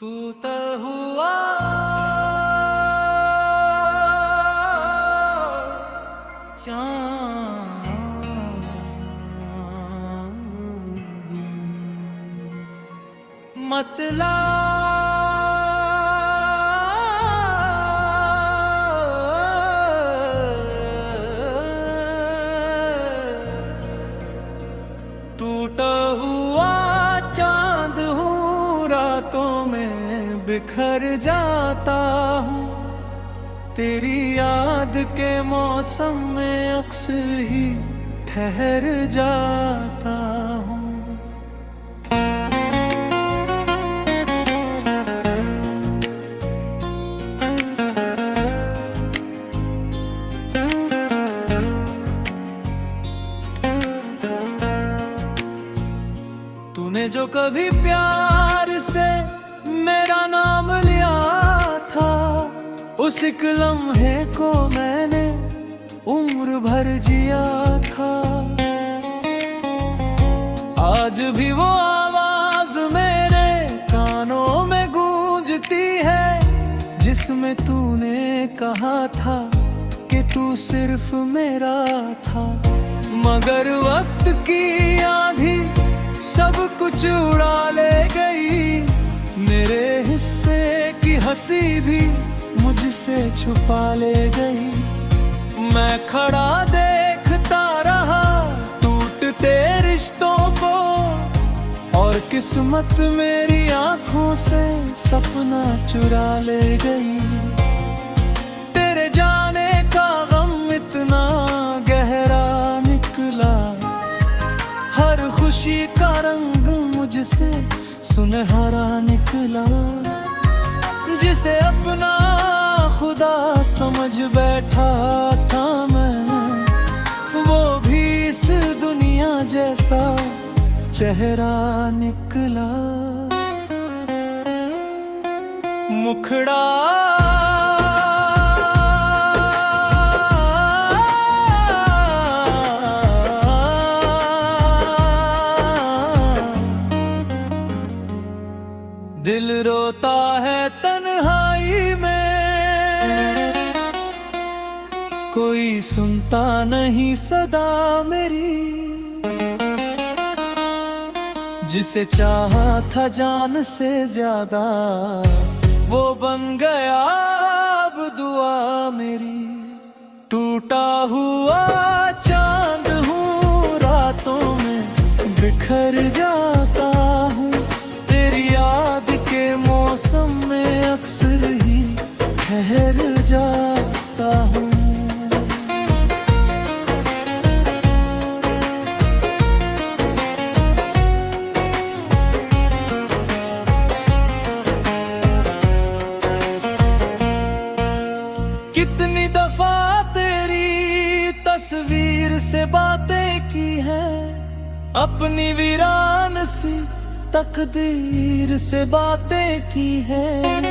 तू तो हुआ चाँद, टूटा हुआ चांद हूँ, रातों में बिखर जाता हूँ। तेरी याद के मौसम में अक्सर ही ठहर जाता हूँ। तूने जो कभी प्यार से मेरा नाम लिया था, उस एक लम्हे को मैंने उम्र भर जिया था। आज भी वो आवाज मेरे कानों में गूंजती है, जिसमें तूने कहा था कि तू सिर्फ मेरा था। मगर वक्त की आंधी सब कुछ उड़ा ले गई, मेरे हिस्से की हंसी भी मुझसे छुपा ले गई। मैं खड़ा देखता रहा टूटते रिश्तों को, और किस्मत मेरी आंखों से सपना चुरा ले गई। तेरे जाने का गम इतना गहरा निकला, हर खुशी का रंग मुझसे सुनहरा निकला। जिसे अपना खुदा समझ बैठा था मैं, वो भी इस दुनिया जैसा चेहरा निकला। मुखड़ा दिल रोता है तन्हाई में, कोई सुनता नहीं सदा मेरी। जिसे चाहा था जान से ज्यादा, वो बन गया अब दुआ मेरी। टूटा हुआ चांद हूँ, रातों में बिखर जाता हूँ। तेरी याद के मौसम में अक्सर ही ठहर जाता हूँ। कितनी दफा तेरी तस्वीर से बातें की हैं, अपनी वीरान सी तकदीर से बातें की हैं।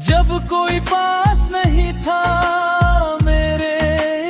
जब कोई पास नहीं था मेरे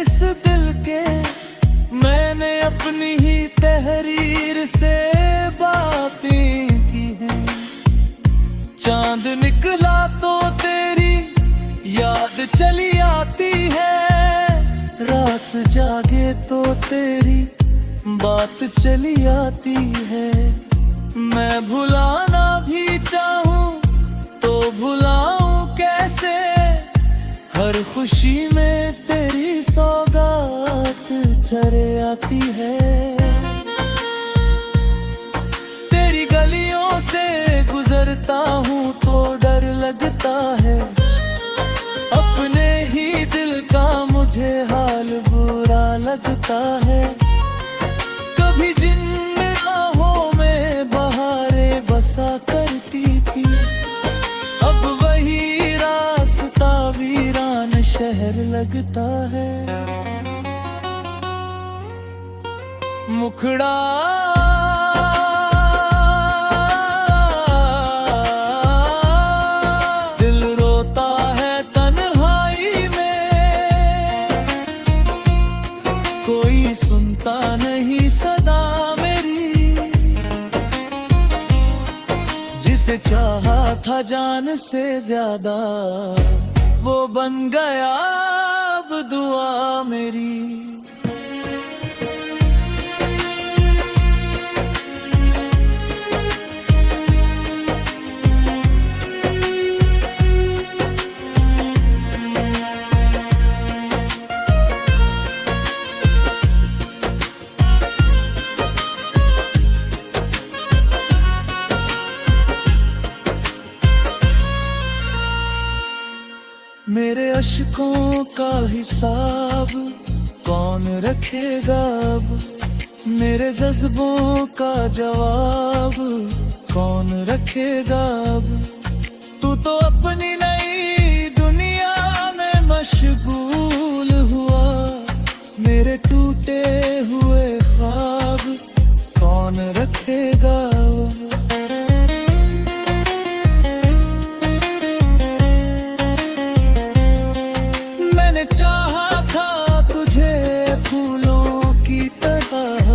इस दिल के, मैंने अपनी ही तहरीर से बातें की हैं। चांद निकला तो तेरी याद चली आती है, रात जागे तो तेरी बात चली आती है। मैं भुलाना भी चाहूं तो भुलाऊं कैसे, हर खुशी में तेरी सौगात चले आती है। तेरी गलियों से गुजरता हूँ तो डर लगता है, अपने ही दिल का मुझे हाल बुरा लगता है। कभी जिन राहों में बहारें बसा करती थी, अब वही रास्ता वीरान शहर लगता है। मुखड़ा दिल रोता है तन्हाई में, कोई सुनता नहीं सदा मेरी। जिसे चाहा था जान से ज्यादा, वो बन गया अब दुआ मेरी। मेरे अश्कों का हिसाब कौन रखेगा अब, मेरे जज्बों का जवाब कौन रखेगा अब। तू तो अपनी नई दुनिया में मशगूल हुआ, मेरे टूटे हुए ख्वाब कौन रखेगा अब। चाहा था तुझे फूलों की तरह,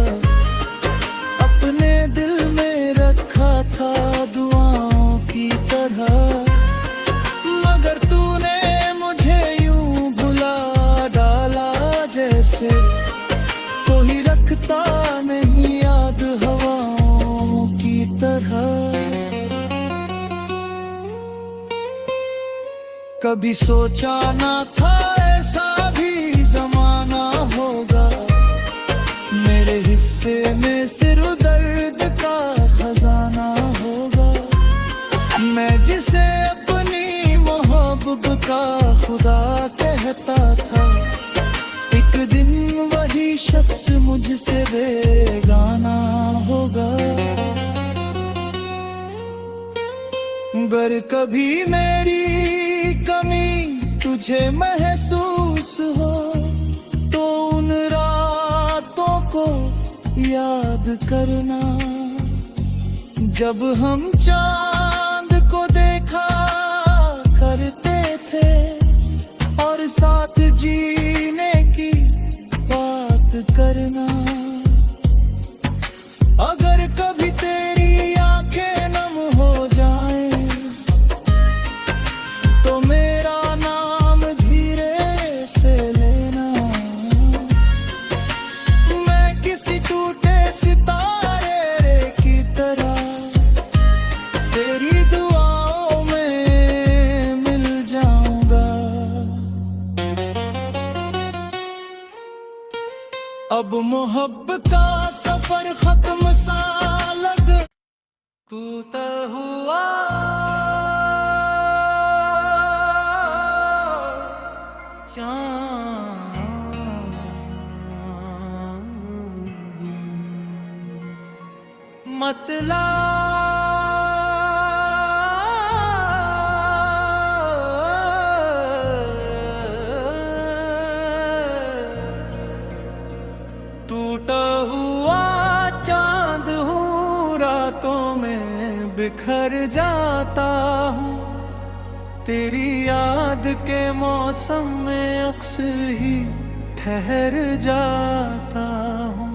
अपने दिल में रखा था दुआओं की तरह, मगर तूने मुझे यूं भुला डाला जैसे कोई रखता नहीं याद हवाओं की तरह। कभी सोचा ना था ऐसा भी जमाना होगा, मेरे हिस्से में सिर्फ दर्द का खजाना होगा। मैं जिसे अपनी मोहब्बत का खुदा कहता था, एक दिन वही शख्स मुझसे बेगाना होगा। अगर कभी मेरी कमी तुझे महसूस हो, तो उन रातों को याद करना जब हम चांद को देखा करते थे और साथ जीने की बात करना। अगर कभी तेरी आंखें नम हो जाएं, तो मेरा नाम धीरे से लेना। मैं किसी टूटे सितारे की तरह तेरी दुआओं में मिल जाऊंगा। अब मोहब्बत का सफर खत्म सा लग, तू तो हुआ मतला टूटा हुआ चांद हूँ, रातों में बिखर जाता हूँ। तेरी याद के मौसम में अक्सर ही ठहर जाता हूँ।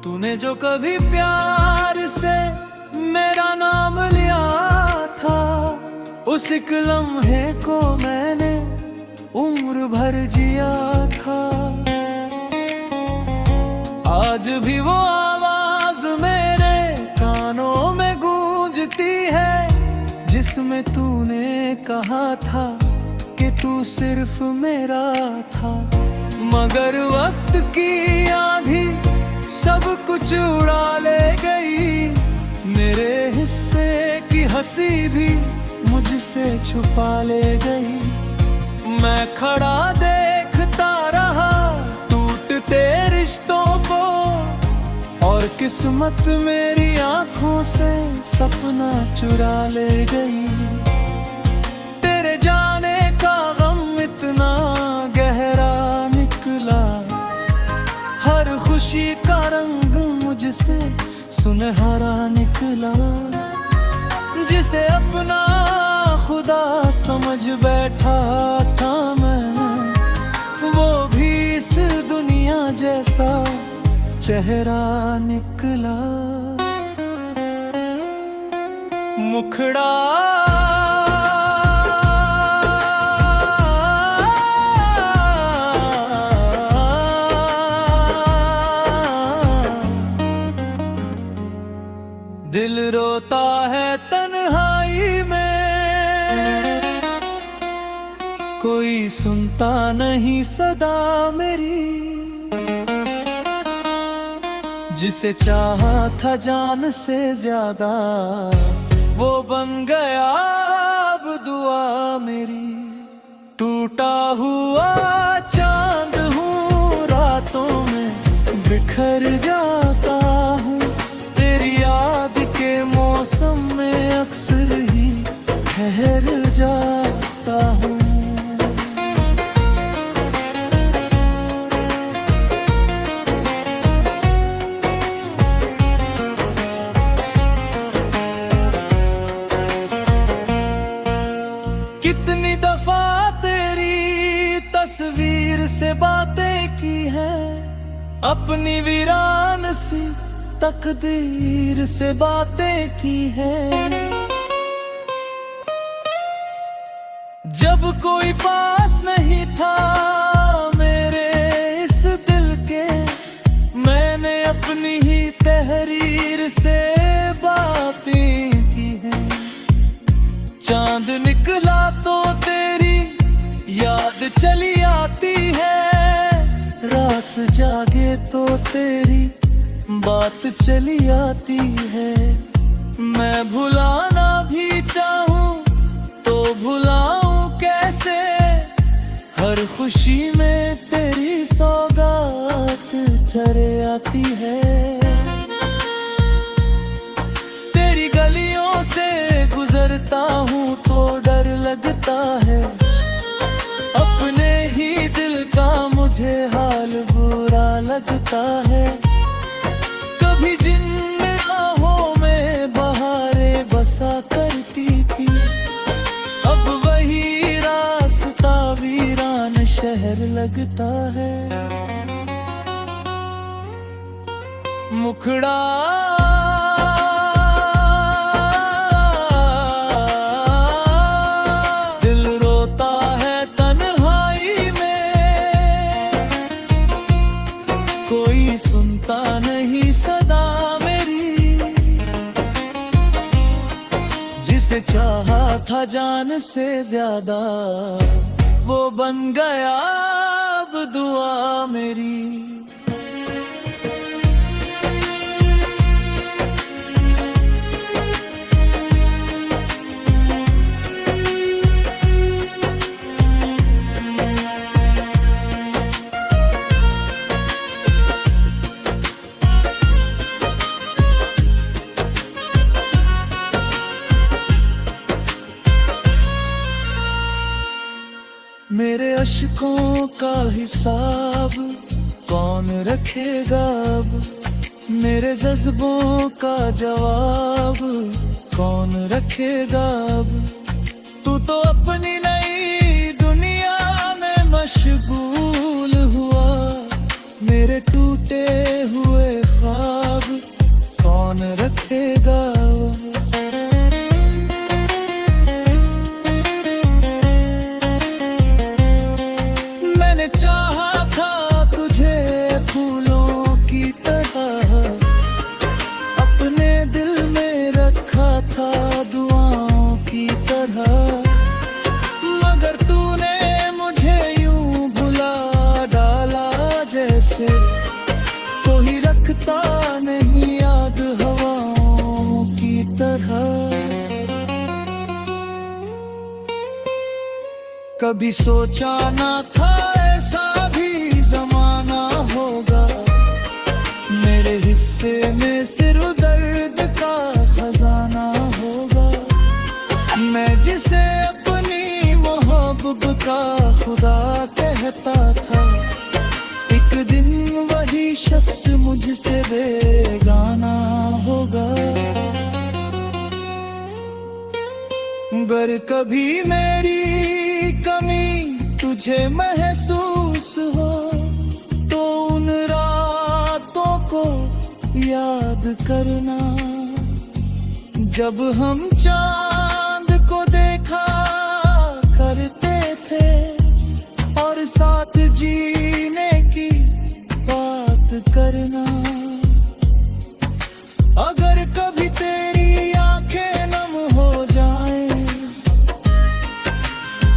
तूने जो कभी प्यार से मेरा नाम लिया था, उस एक लम्हे को मैंने उम्र भर जिया था। आज भी वो आवाज मेरे कानों में गूंजती है, जिसमें तूने कहा था कि तू सिर्फ मेरा था। मगर वक्त की आंधी सब कुछ उड़ा ले गई, मेरे हिस्से की हंसी भी मुझसे छुपा ले गई। मैं खड़ा देखता रहा टूटते रिश्तों को, और किस्मत मेरी आंखों से सपना चुरा ले गई। तेरे जाने का गम इतना गहरा निकला, हर खुशी का रंग मुझसे सुनहरा निकला। जिसे अपना खुदा समझ बैठा था मैं, वो भी इस दुनिया जैसा चेहरा निकला। मुखड़ा दिल रोता है तन्हाई में, कोई सुनता नहीं सदा मेरी। जिसे चाहा था जान से ज्यादा, वो बन गया अब दुआ मेरी। टूटा हुआ चांद हूँ, रातों में बिखर जाता हूँ। तेरी याद के मौसम में अक्सर ही ठहर जाता हूँ। कितनी दफा तेरी तस्वीर से बातें की है, अपनी वीरान सी तकदीर से बातें की है। जब कोई पास नहीं था मेरे इस दिल के, मैंने अपनी ही तहरीर से बातें की है। चांद निकला तो तेरी याद चली आती है, रात जागे तो तेरी बात चली आती है। मैं भुलाना भी चाहूं तो भुलाऊं कैसे, हर खुशी में तेरी सौगात चले आती है। तेरी गलियों से गुजरता हूँ तो डर लगता है, अपने ही दिल का मुझे हाल बुरा लगता है। कभी जिन राहों में बहारें बसा करती थी, अब वही रास्ता वीरान शहर लगता है। मुखड़ा दिल रोता है तन्हाई में, कोई सुनता नहीं सदा मेरी। जिसे चाहा था जान से ज्यादा, वो बन गया अब दुआ मेरी। मेरे अश्कों का हिसाब कौन रखेगा अब, मेरे जज्बों का जवाब कौन रखेगा अब। तू तो अपनी नई दुनिया में मशगूल हुआ, मेरे टूटे हुए ख्वाब कौन रखेगा अब। चाहा था तुझे फूलों की तरह, अपने दिल में रखा था दुआओं की तरह। मगर तूने मुझे यूं भुला डाला जैसे कोई रखता नहीं याद हवाओं की तरह। कभी सोचा ना था ऐसा भी जमाना होगा, मेरे हिस्से में सिर्फ दर्द का खजाना होगा। मैं जिसे अपनी मोहब्बत का खुदा कहता था, एक दिन वही शख्स मुझसे बेगाना होगा। अगर कभी मेरी कमी तुझे महसूस हो तो उन रातों को याद करना, जब हम चांद को देखा करते थे और साथ जीने की बात करना। अगर कभी तेरी आंखें नम हो जाए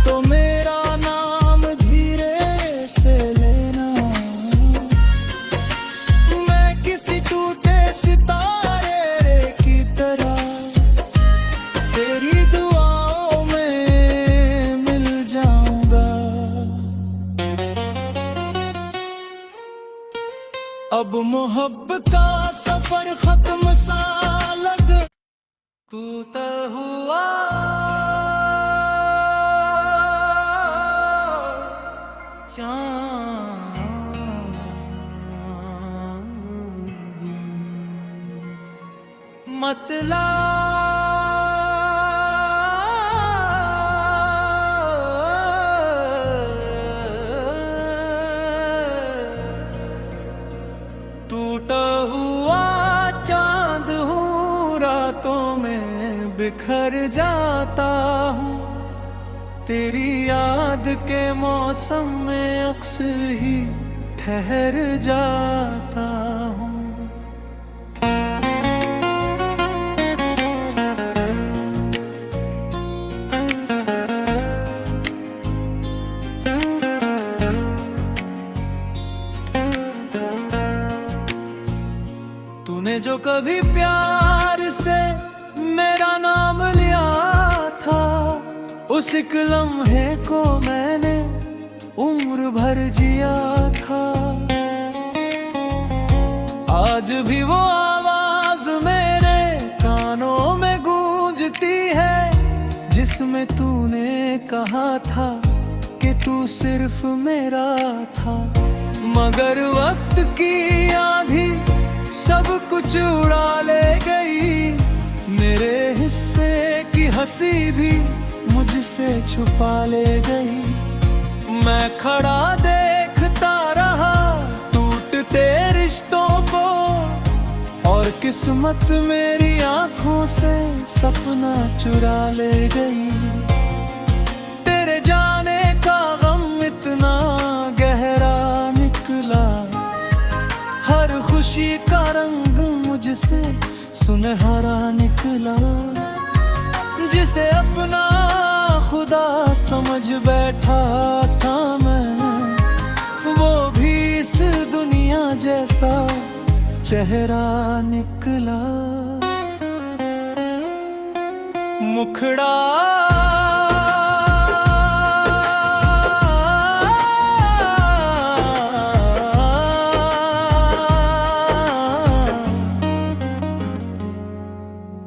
तो मेरा नाम धीरे से लेना। मैं किसी टूटे सितारे की तरह तेरी दुआओं में मिल जाऊंगा। अब मोहब्बत का सफर खत्म सा लग, तू तो हुआ चांद, मतलब टूटा हुआ चांद हूँ, रातों में बिखर जाता हूँ। तेरी याद के मौसम में अक्सर ही ठहर जाता हूँ। तूने जो कभी प्यार से मेरा नाम लिया था, उस एक लम्हे को मैंने उम्र भर जिया था। आज भी वो आवाज मेरे कानों में गूंजती है, जिसमें तूने कहा था कि तू सिर्फ मेरा था। मगर वक्त की आंधी सब कुछ उड़ा ले गई, मेरे हिस्से की हंसी भी मुझसे छुपा ले गई। मैं खड़ा देखता रहा टूटते रिश्तों को, और किस्मत मेरी आंखों से सपना चुरा ले गई। तेरे जाने का गम इतना गहरा निकला, हर खुशी का रंग मुझसे सुनहरा निकला। जिसे अपना खुदा समझ बैठा था मैं, वो भी इस दुनिया जैसा चेहरा निकला। मुखड़ा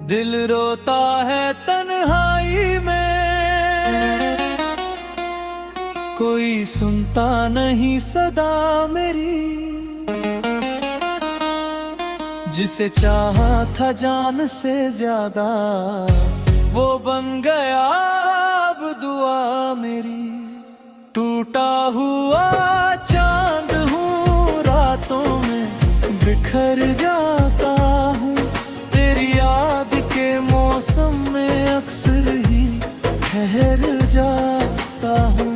दिल रोता है तन्हाई में, कोई सुनता नहीं सदा मेरी। जिसे चाहा था जान से ज्यादा, वो बन गया अब दुआ मेरी। टूटा हुआ चांद हूँ, रातों में बिखर जाता हूँ। तेरी याद के मौसम में अक्सर ही ठहर जाता हूँ।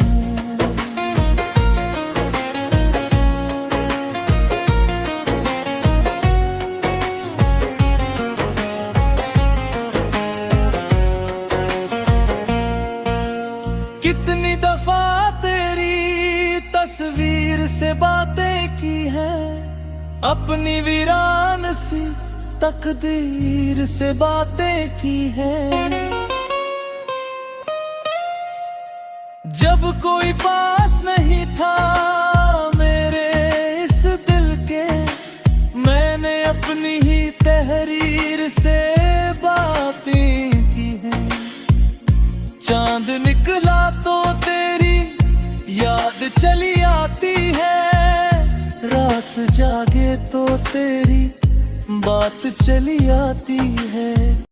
कितनी दफा तेरी तस्वीर से बातें की है, अपनी वीरान सी तकदीर से बातें की है। जब कोई पास नहीं था मेरे इस दिल के, मैंने अपनी ही तहरीर से बातें की है। चांद निकला तो तेरी याद चली आती है, रात जागे तो तेरी बात चली आती है।